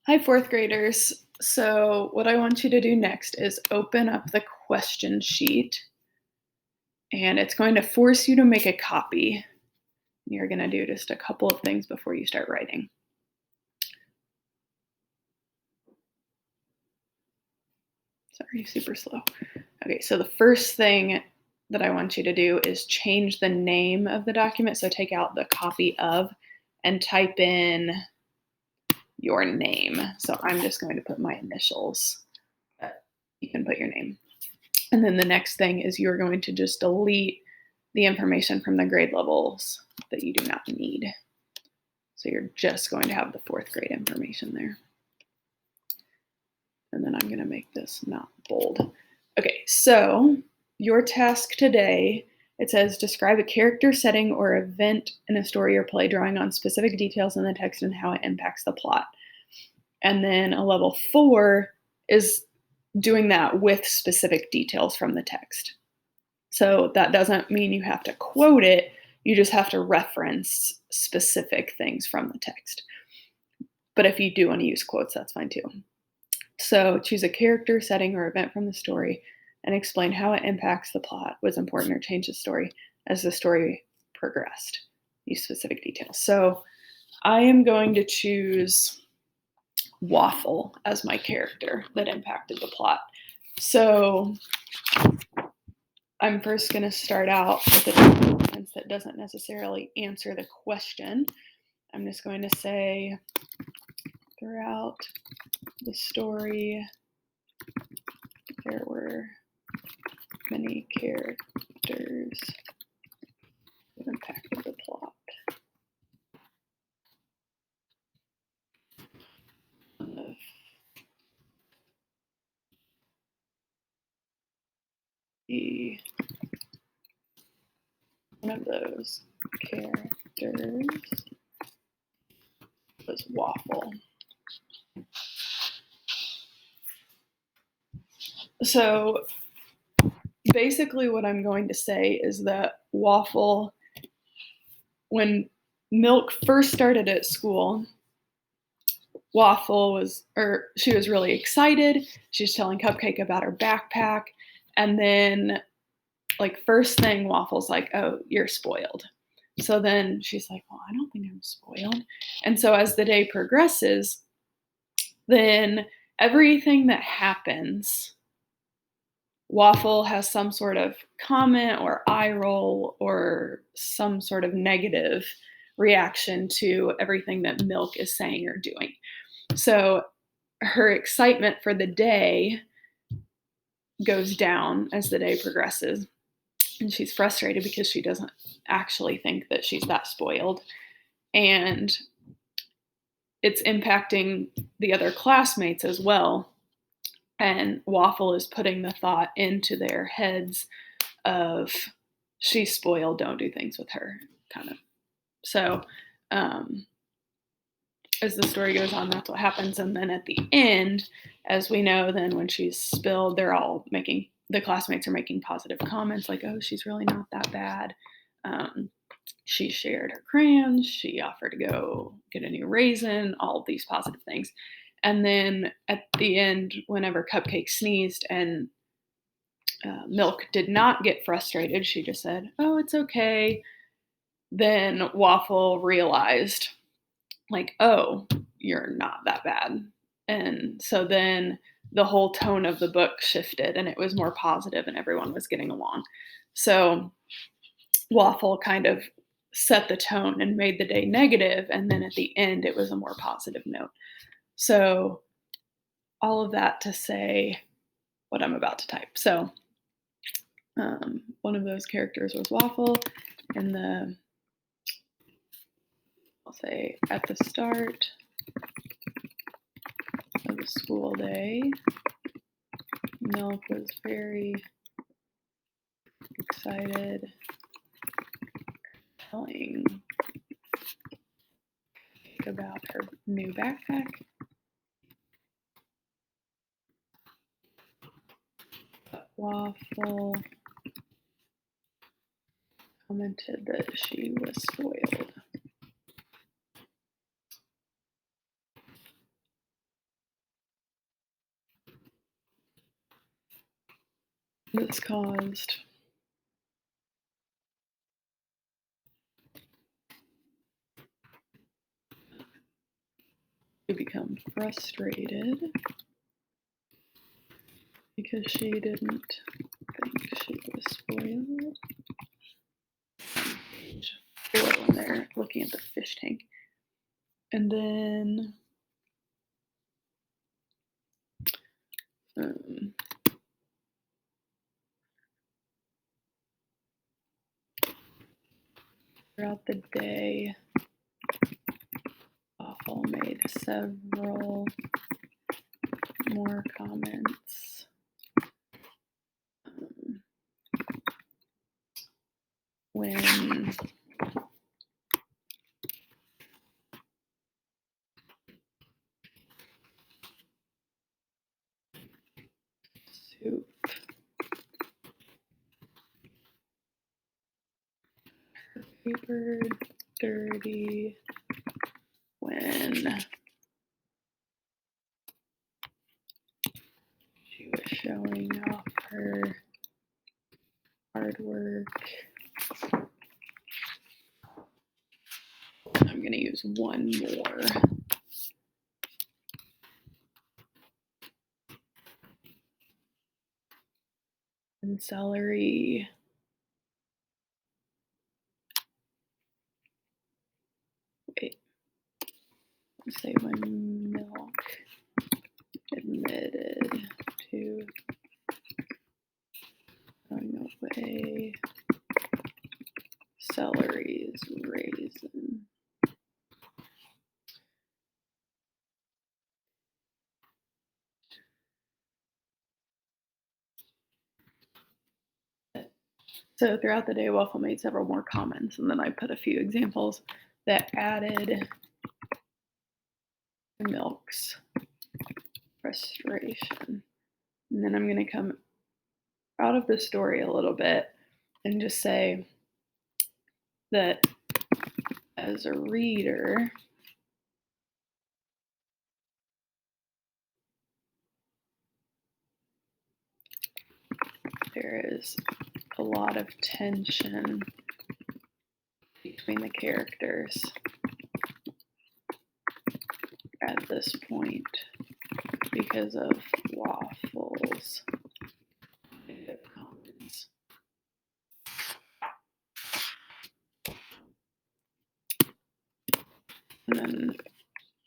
Hi, fourth graders. So, what I want you to do next is open up the question sheet, and it's going to force you to make a copy. You're going to do just a couple of things before you start writing. Sorry, super slow. Okay, so the first thing that I want you to do is change the name of the document. So, take out the copy of and type in your name. So, I'm just going to put my initials. You can put your name. And then the next thing is you're going to just delete the information from the grade levels that you do not need. So you're just going to have the fourth grade information there. And then I'm going to make this not bold. Okay, so your task today, it says describe a character, setting, or event in a story or play, drawing on specific details in the text and how it impacts the plot. And then a level 4 is doing that with specific details from the text. So that doesn't mean you have to quote it, you just have to reference specific things from the text. But if you do want to use quotes, that's fine too. So choose a character, setting, or event from the story and explain how it impacts the plot, was important, or changed the story as the story progressed. Use specific details. So I am going to choose Waffle as my character that impacted the plot. So I'm first going to start out with a sentence that doesn't necessarily answer the question. I'm just going to say, throughout the story, there were many characters that impacted the plot. One of those characters was Waffle. So basically what I'm going to say is that Waffle, when Milk first started at school, Waffle she was really excited. She was telling Cupcake about her backpack. And then, like, first thing, Waffle's like, oh, you're spoiled. So then she's like, well, I don't think I'm spoiled. And so as the day progresses, then everything that happens, Waffle has some sort of comment or eye roll or some sort of negative reaction to everything that Milk is saying or doing. So her excitement for the day goes down as the day progresses. And she's frustrated because she doesn't actually think that she's that spoiled. And it's impacting the other classmates as well. And Waffle is putting the thought into their heads of, she's spoiled, don't do things with her, kind of. So as the story goes on, that's what happens. And then at the end, as we know, then when she's spilled, the classmates are making positive comments like, oh, she's really not that bad. She shared her crayons. She offered to go get a new raisin, all of these positive things. And then at the end, whenever Cupcake sneezed and Milk did not get frustrated, she just said, oh, it's okay. Then Waffle realized, like, oh, you're not that bad. And so then the whole tone of the book shifted and it was more positive and everyone was getting along. So Waffle kind of set the tone and made the day negative, and then at the end it was a more positive note. So all of that to say what I'm about to type. So one of those characters was Waffle, and I'll say at the start of the school day, Milk was very excited telling about her new backpack. But Waffle commented that she was spoiled. This caused to become frustrated because she didn't think she was spoiled. Page 4 when they're looking at the fish tank. And then throughout the day, Waffle made several more comments. When Soup paper dirty, when she was showing off her hard work. I'm going to use one more. And celery. Wait. Let's say when Milk admitted to throwing away celery's raisin. So throughout the day, Waffle made several more comments, and then I put a few examples that added Milk's frustration. And then I'm going to come out of the story a little bit and just say that as a reader, there is a lot of tension between the characters at this point because of Waffle's negative comments. And then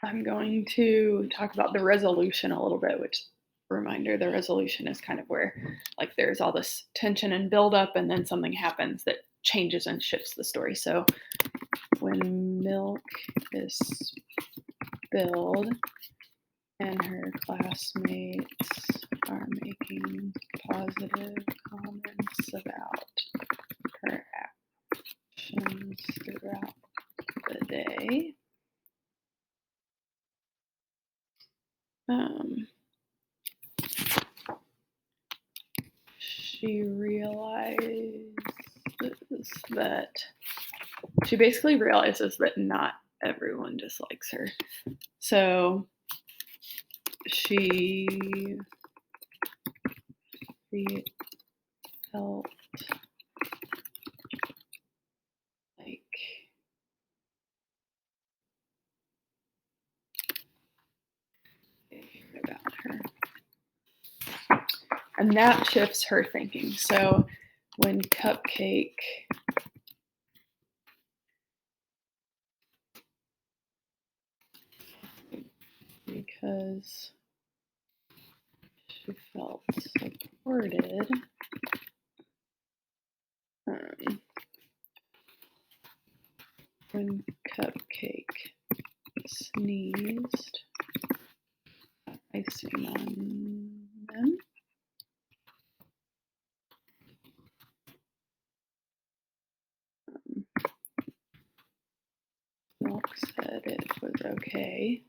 I'm going to talk about the resolution a little bit, which, reminder, the resolution is kind of where like there's all this tension and buildup and then something happens that changes and shifts the story. So when Milk is spilled and her classmates are making positive comments about her actions throughout the day, she realizes that she basically realizes that not everyone dislikes her. So she felt like they cared about her. And that shifts her thinking. So when Cupcake because she felt supported, when Cupcake sneezed icing on them, Milk said it was okay.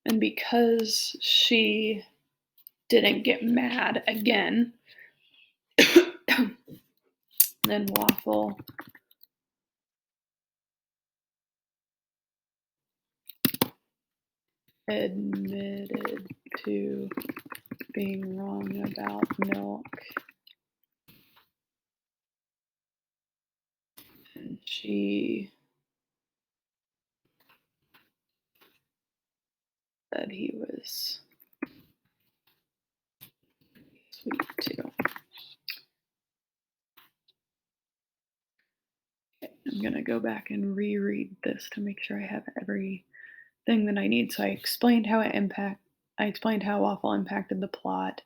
And because she didn't get mad again, then waffle admitted to being wrong about milk. And she said he was sweet too. Okay, I'm gonna go back and reread this to make sure I have everything that I need. So I explained how waffle impacted the plot.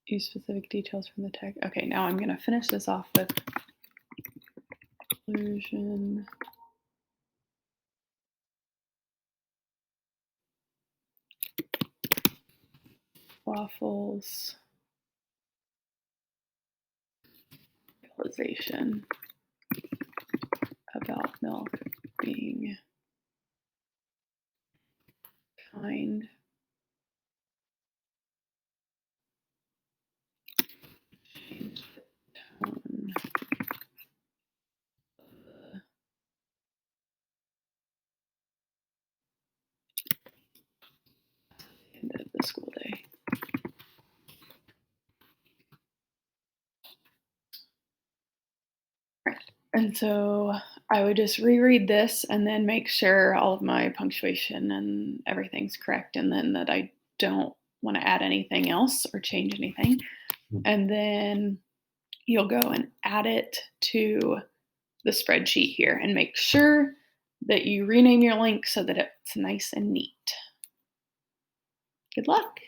Use specific details from the text. Okay, now I'm gonna finish this off with conclusion. Waffles realization about milk being kind. Change the tone of the end of the school day. Right. And so I would just reread this and then make sure all of my punctuation and everything's correct, and then that I don't want to add anything else or change anything. And then you'll go and add it to the spreadsheet here and make sure that you rename your link so that it's nice and neat. Good luck.